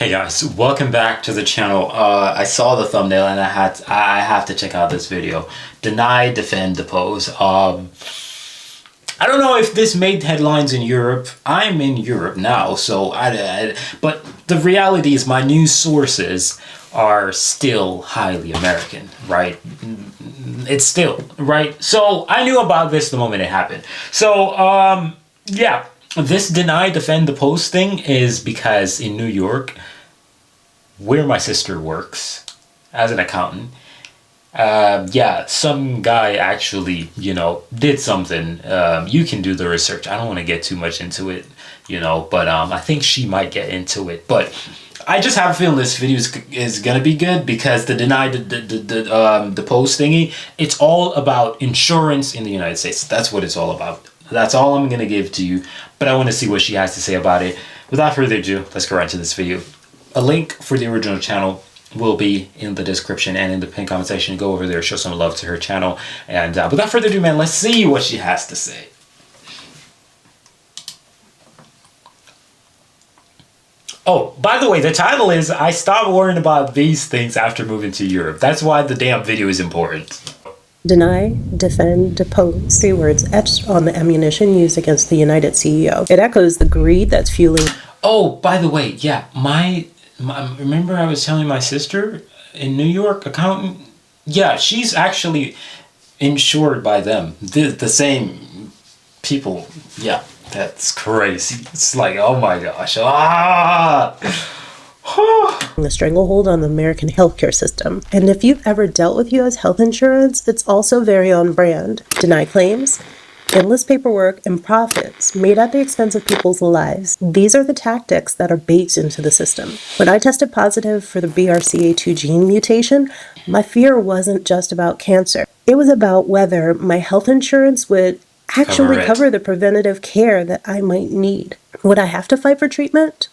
Hey guys, welcome back to the channel. I saw the thumbnail and I have to check out this video. Deny, defend, depose. I don't know if this made headlines in Europe. I'm in Europe now, so but the reality is my news sources are still highly American, right? It's still, right? So I knew about this the moment it happened. So, yeah. This deny, defend, depose thing is because in New York, where my sister works as an accountant, yeah, some guy actually, did something. You can do the research. I don't want to get too much into it, but I think she might get into it. But I just have a feeling this video is gonna be good because the deny, the post thingy, it's all about insurance in the United States. That's what it's all about. That's all I'm gonna give to you, but I want to see what she has to say about it. Without further ado, let's go right into this video. A link for the original channel will be in the description and in the pinned comment section. Go over there, show some love to her channel, and without further ado, man, let's see what she has to say. Oh, by the way, the title is I Stopped Worrying About These Things After Moving to Europe. That's why the damn video is important. Deny, defend, depose. 3 words etched on the ammunition used against the United CEO. It echoes the greed that's fueling. Oh, by the way, yeah, remember I was telling my sister in New York, accountant? Yeah, she's actually insured by them. The same people. Yeah, that's crazy. It's like, oh my gosh. The stranglehold on the American healthcare system. And if you've ever dealt with U.S. health insurance, it's also very on brand. Deny claims, endless paperwork, and profits made at the expense of people's lives. These are the tactics that are baked into the system. When I tested positive for the BRCA2 gene mutation, my fear wasn't just about cancer. It was about whether my health insurance would actually cover the preventative care that I might need. Would I have to fight for treatment?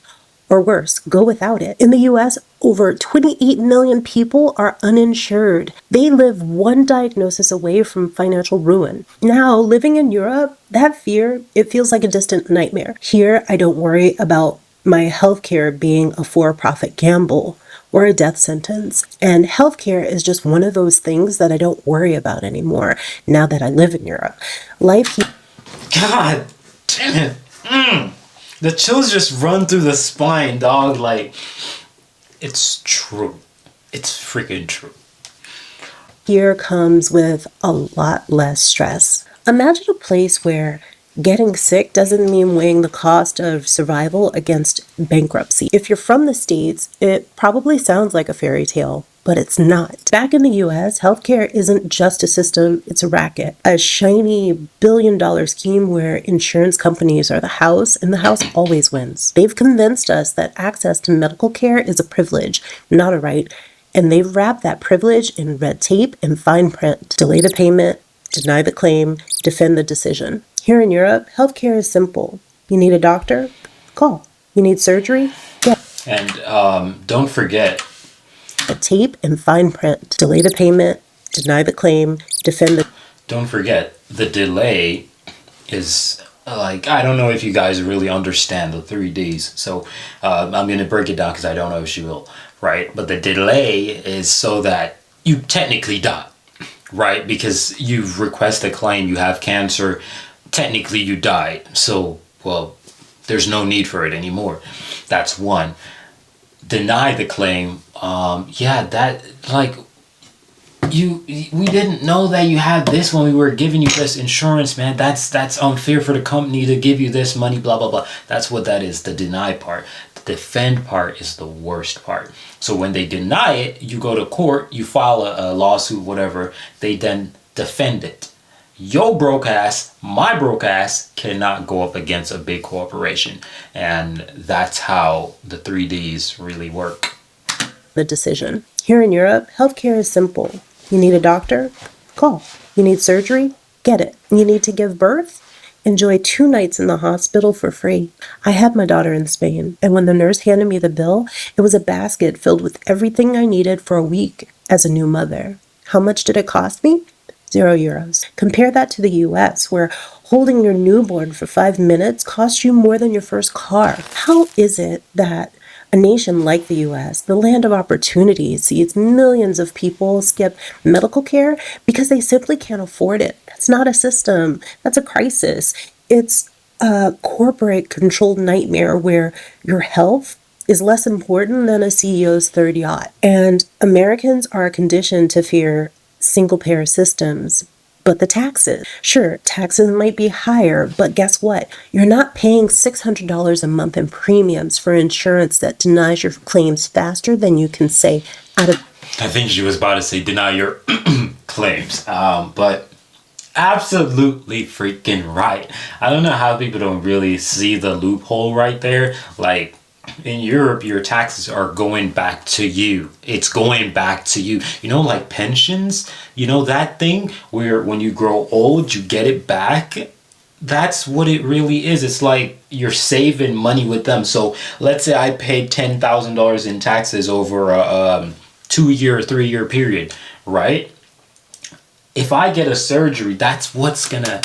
Or worse, go without it. In the US, over 28 million people are uninsured. They live one diagnosis away from financial ruin. Now, living in Europe, that fear, it feels like a distant nightmare. Here, I don't worry about my healthcare being a for-profit gamble or a death sentence. And healthcare is just one of those things that I don't worry about anymore now that I live in Europe. Life here. God damn it. The chills just run through the spine, dog. Like, it's true. It's freaking true. Here comes with a lot less stress. Imagine a place where getting sick doesn't mean weighing the cost of survival against bankruptcy. If you're from the States, it probably sounds like a fairy tale, but it's not. Back in the US, healthcare isn't just a system, it's a racket. A shiny billion-dollar scheme where insurance companies are the house, and the house always wins. They've convinced us that access to medical care is a privilege, not a right, and they've wrapped that privilege in red tape and fine print. Delay the payment, deny the claim, defend the decision. Here in Europe, healthcare is simple. You need a doctor? Call. You need surgery? Get. And don't forget, a tape and fine print. Delay the payment, deny the claim, defend the... Don't forget, the delay is like, I don't know if you guys really understand the 3 Ds. So I'm going to break it down because I don't know if she will, right? But the delay is so that you technically die, right? Because you request a claim, you have cancer, technically you die. So, well, there's no need for it anymore. That's one. Deny the claim. Yeah, that, like, we didn't know that you had this when we were giving you this insurance, man. That's unfair for the company to give you this money, blah blah blah. That's what that is. The deny part. The defend part is the worst part. So when they deny it, you go to court, you file a lawsuit, whatever. They then defend it. Your broke ass, my broke ass cannot go up against a big corporation. And that's how the 3 Ds really work. The decision. Here in Europe, healthcare is simple. You need a doctor? Call. You need surgery? Get it. You need to give birth? Enjoy 2 nights in the hospital for free. I had my daughter in Spain, and when the nurse handed me the bill, it was a basket filled with everything I needed for a week as a new mother. How much did it cost me? €0. Compare that to the US, where holding your newborn for 5 minutes costs you more than your first car. How is it that A nation like the US, the land of opportunity, sees millions of people skip medical care because they simply can't afford it. That's not a system, that's a crisis. It's a corporate controlled nightmare where your health is less important than a CEO's third yacht. And Americans are conditioned to fear single payer systems. But the taxes, sure, taxes might be higher, but guess what? You're not paying $600 a month in premiums for insurance that denies your claims faster than you can say out of. I think she was about to say deny your claims. But absolutely freaking right. I don't know how people don't really see the loophole right there. Like, in Europe, your taxes are going back to you. It's going back to you. You know, like pensions, you know, that thing where when you grow old, you get it back. That's what it really is. It's like you're saving money with them. So let's say I paid $10,000 in taxes over a 2-year, 3-year period, right? If I get a surgery, that's what's gonna,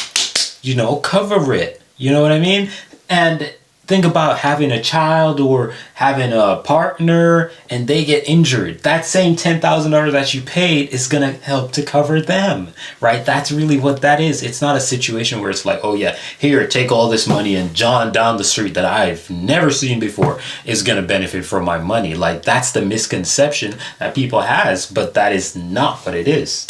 cover it. You know what I mean? And think about having a child or having a partner and they get injured. That same $10,000 that you paid is going to help to cover them, right? That's really what that is. It's not a situation where it's like, oh yeah, here, take all this money and John down the street that I've never seen before is going to benefit from my money. Like, that's the misconception that people has, but that is not what it is.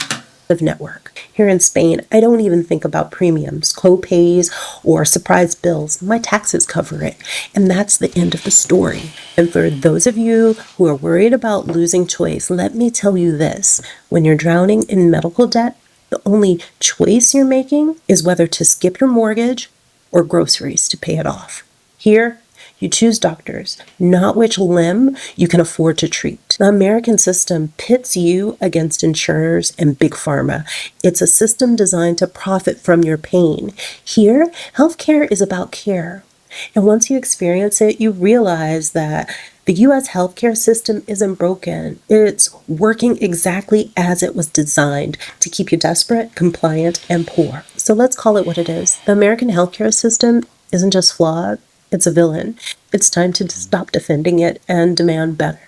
Network. Here in Spain, I don't even think about premiums, co-pays, or surprise bills. My taxes cover it. And that's the end of the story. And for those of you who are worried about losing choice, let me tell you this. When you're drowning in medical debt, the only choice you're making is whether to skip your mortgage or groceries to pay it off. Here, you choose doctors, not which limb you can afford to treat. The American system pits you against insurers and big pharma. It's a system designed to profit from your pain. Here, healthcare is about care. And once you experience it, you realize that the US healthcare system isn't broken. It's working exactly as it was designed to keep you desperate, compliant, and poor. So let's call it what it is. The American healthcare system isn't just flawed. It's a villain. It's time to stop defending it and demand better.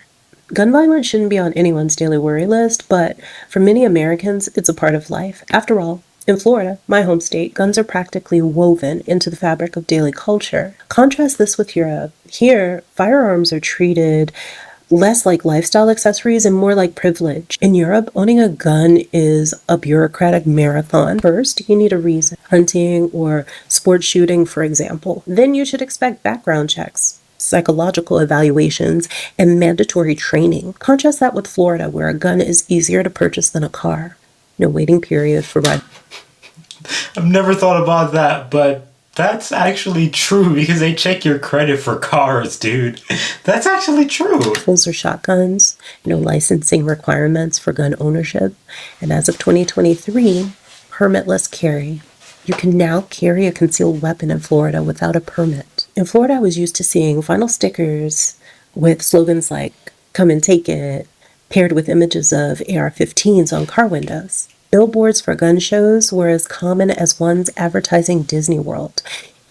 Gun violence shouldn't be on anyone's daily worry list, but for many Americans, it's a part of life. After all, in Florida, my home state, guns are practically woven into the fabric of daily culture. Contrast this with Europe. Here, firearms are treated less like lifestyle accessories and more like privilege. In Europe, owning a gun is a bureaucratic marathon. First, you need a reason. Hunting or sport shooting, for example. Then you should expect background checks, psychological evaluations, and mandatory training. Contrast that with Florida, where a gun is easier to purchase than a car. No waiting period for ride. I've never thought about that, but that's actually true because they check your credit for cars, dude. That's actually true. Rifles or shotguns, no licensing requirements for gun ownership. And as of 2023, permitless carry. You can now carry a concealed weapon in Florida without a permit. In Florida, I was used to seeing vinyl stickers with slogans like, "Come and take it," paired with images of AR-15s on car windows. Billboards for gun shows were as common as ones advertising Disney World.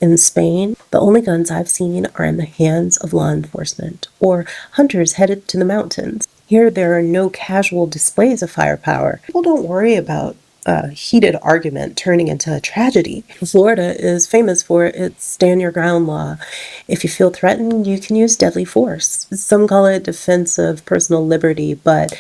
In Spain, the only guns I've seen are in the hands of law enforcement or hunters headed to the mountains. Here, there are no casual displays of firepower. People don't worry about a heated argument turning into a tragedy. Florida is famous for its stand your ground law. If you feel threatened, you can use deadly force. Some call it defense of personal liberty, but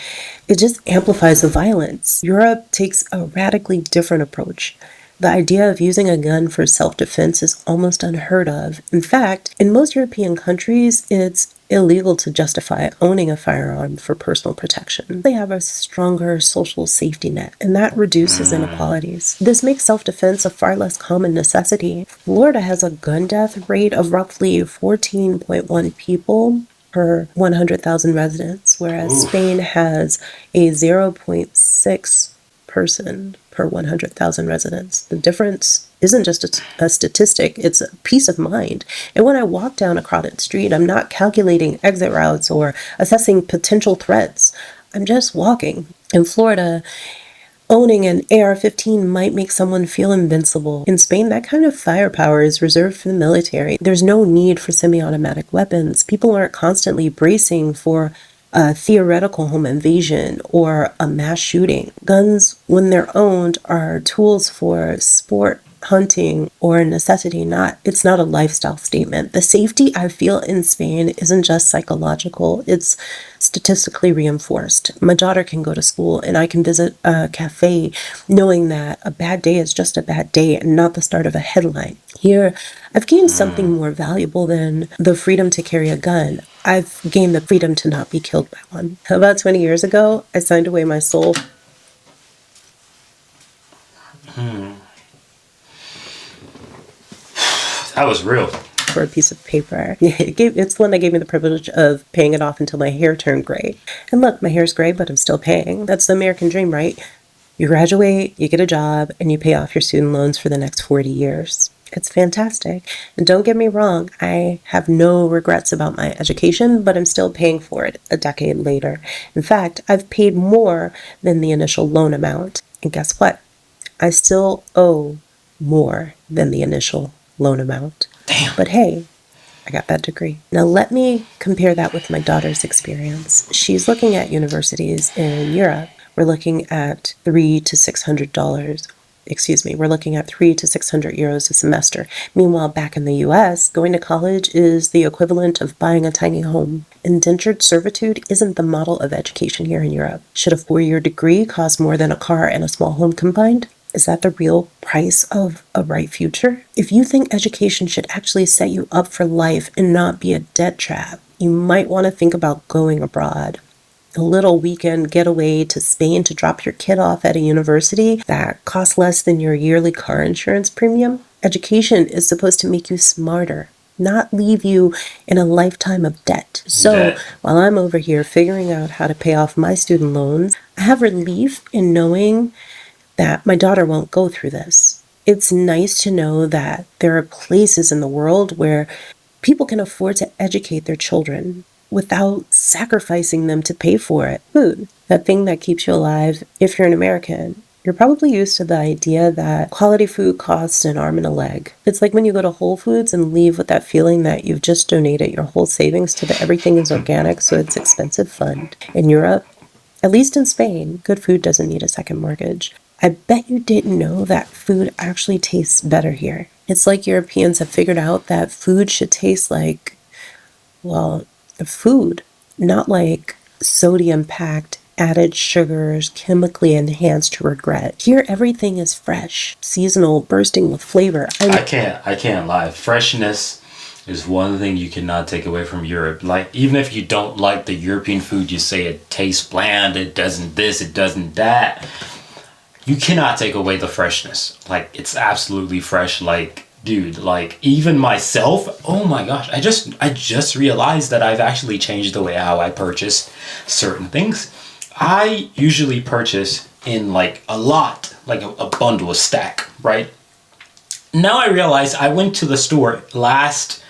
it just amplifies the violence. Europe takes a radically different approach. The idea of using a gun for self-defense is almost unheard of. In fact, in most European countries, it's illegal to justify owning a firearm for personal protection. They have a stronger social safety net, and that reduces inequalities. This makes self-defense a far less common necessity. Florida has a gun death rate of roughly 14.1 people per 100,000 residents, whereas Spain has a 0.6 person per 100,000 residents. The difference isn't just a statistic, it's a peace of mind. And when I walk down a crowded street, I'm not calculating exit routes or assessing potential threats. I'm just walking. In Florida, Owning an AR-15 might make someone feel invincible. In Spain, that kind of firepower is reserved for the military. There's no need for semi-automatic weapons. People aren't constantly bracing for a theoretical home invasion or a mass shooting. Guns, when they're owned, are tools for sport, hunting, or a necessity. It's not a lifestyle statement. The safety I feel in Spain isn't just psychological, it's statistically reinforced. My daughter can go to school and I can visit a cafe knowing that a bad day is just a bad day and not the start of a headline. Here, I've gained something more valuable than the freedom to carry a gun. I've gained the freedom to not be killed by one. About 20 years ago, I signed away my soul. That was real. For a piece of paper. It's the one that gave me the privilege of paying it off until my hair turned gray. And look, my hair's gray, but I'm still paying. That's the American dream, right? You graduate, you get a job, and you pay off your student loans for the next 40 years. It's fantastic. And don't get me wrong, I have no regrets about my education, but I'm still paying for it a decade later. In fact, I've paid more than the initial loan amount. And guess what? I still owe more than the initial loan amount. Damn. But hey, I got that degree. Now let me compare that with my daughter's experience. She's looking at universities in Europe. We're looking at $300 to $600. We're looking at €300 to €600 a semester. Meanwhile, back in the US, going to college is the equivalent of buying a tiny home. Indentured servitude isn't the model of education here in Europe. Should a 4-year degree cost more than a car and a small home combined? Is that the real price of a bright future? If you think education should actually set you up for life and not be a debt trap, you might want to think about going abroad. A little weekend getaway to Spain to drop your kid off at a university that costs less than your yearly car insurance premium. Education is supposed to make you smarter, not leave you in a lifetime of debt. So while I'm over here figuring out how to pay off my student loans, I have relief in knowing that my daughter won't go through this. It's nice to know that there are places in the world where people can afford to educate their children without sacrificing them to pay for it. Food, that thing that keeps you alive. If you're an American, you're probably used to the idea that quality food costs an arm and a leg. It's like when you go to Whole Foods and leave with that feeling that you've just donated your whole savings to the everything is organic so it's expensive fund. In Europe, at least in Spain, good food doesn't need a second mortgage. I bet you didn't know that food actually tastes better here. It's like Europeans have figured out that food should taste like, well, food, not like sodium-packed, added sugars, chemically enhanced to regret. Here, everything is fresh, seasonal, bursting with flavor. I can't lie. Freshness is one thing you cannot take away from Europe. Like, even if you don't like the European food, you say it tastes bland, it doesn't this, it doesn't that. You cannot take away the freshness. Like, it's absolutely fresh. Like, dude, like, even myself, oh my gosh, I just realized that I've actually changed the way how I purchase certain things. I usually purchase in like a lot, like a bundle, a stack, right? Now I realize I went to the store the last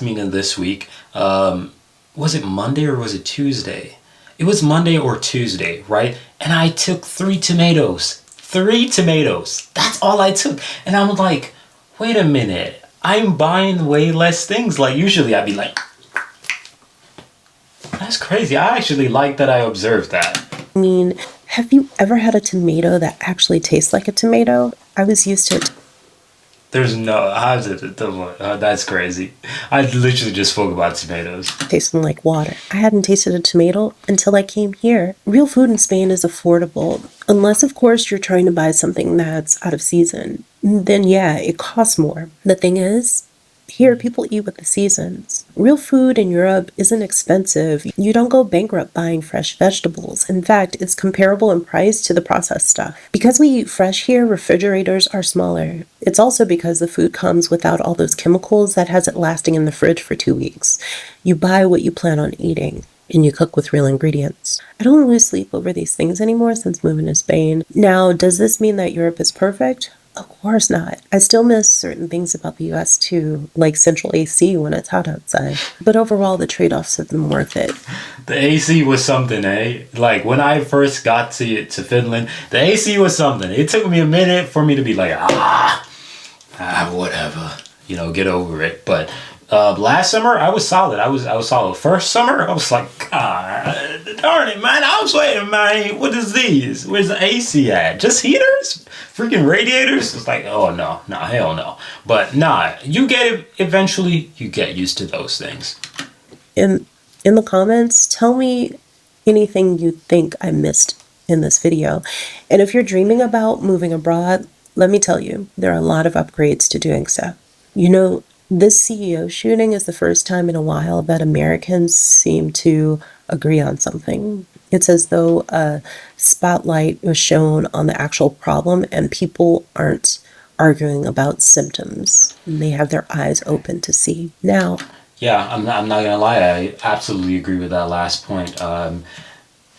meeting this week. Was it Monday or was it Tuesday? It was Monday or Tuesday, right? And I took 3 tomatoes. 3 tomatoes. That's all I took. And I'm like, wait a minute. I'm buying way less things. Like, usually I'd be like, that's crazy. I actually like that I observed that. I mean, have you ever had a tomato that actually tastes like a tomato? I was used to it. There's no, how's it? That's crazy. I literally just spoke about tomatoes. Tasting like water. I hadn't tasted a tomato until I came here. Real food in Spain is affordable, unless of course you're trying to buy something that's out of season. Then yeah, it costs more. The thing is, here people eat with the seasons. Real food in Europe isn't expensive. You don't go bankrupt buying fresh vegetables. In fact, it's comparable in price to the processed stuff. Because we eat fresh here, refrigerators are smaller. It's also because the food comes without all those chemicals that has it lasting in the fridge for 2 weeks. You buy what you plan on eating, and you cook with real ingredients. I don't lose sleep over these things anymore since moving to Spain. Now, does this mean that Europe is perfect? Of course not. I still miss certain things about the US too, like central AC when it's hot outside. But overall, the trade offs have been worth it. The AC was something, eh? Like when I first got to Finland, the AC was something. It took me a minute for me to be like, whatever, get over it. But last summer I was solid. I was solid. First summer I was like, God darn it, man! I was waiting, man. What is these? Where's the AC at? Just heaters? Freaking radiators? It's like, oh no, hell no. But nah, you get it eventually. You get used to those things. In the comments, tell me anything you think I missed in this video. And if you're dreaming about moving abroad, let me tell you, there are a lot of upgrades to doing so. This CEO shooting is the first time in a while that Americans seem to agree on something. It's as though a spotlight was shown on the actual problem and people aren't arguing about symptoms. They have their eyes open to see. Now, yeah, I'm not gonna lie, I absolutely agree with that last point.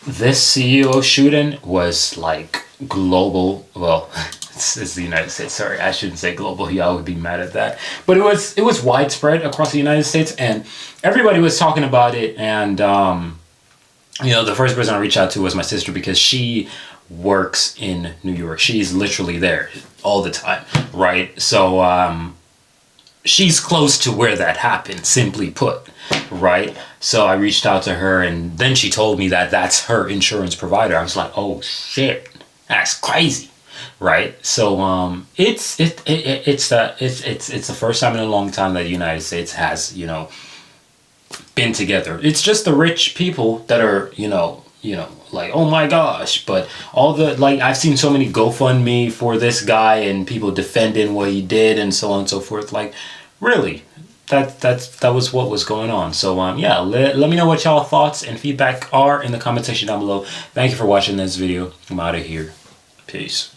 This CEO shooting was like global. Well, it's the United States. Sorry, I shouldn't say global. Y'all would be mad at that. But it was widespread across the United States, and everybody was talking about it. And the first person I reached out to was my sister because she works in New York. She's literally there all the time, right? So she's close to where that happened, simply put, right? So I reached out to her, and then she told me that that's her insurance provider. I was like, oh shit, that's crazy, right? So it's the first time in a long time that the United States has been together. It's just the rich people that are like, oh my gosh. But all the, like, I've seen so many GoFundMe for this guy and people defending what he did and so on and so forth. Like, really, that was what was going on. So yeah, let me know what y'all thoughts and feedback are in the comment section down below. Thank you for watching this video. I'm out of here. Peace.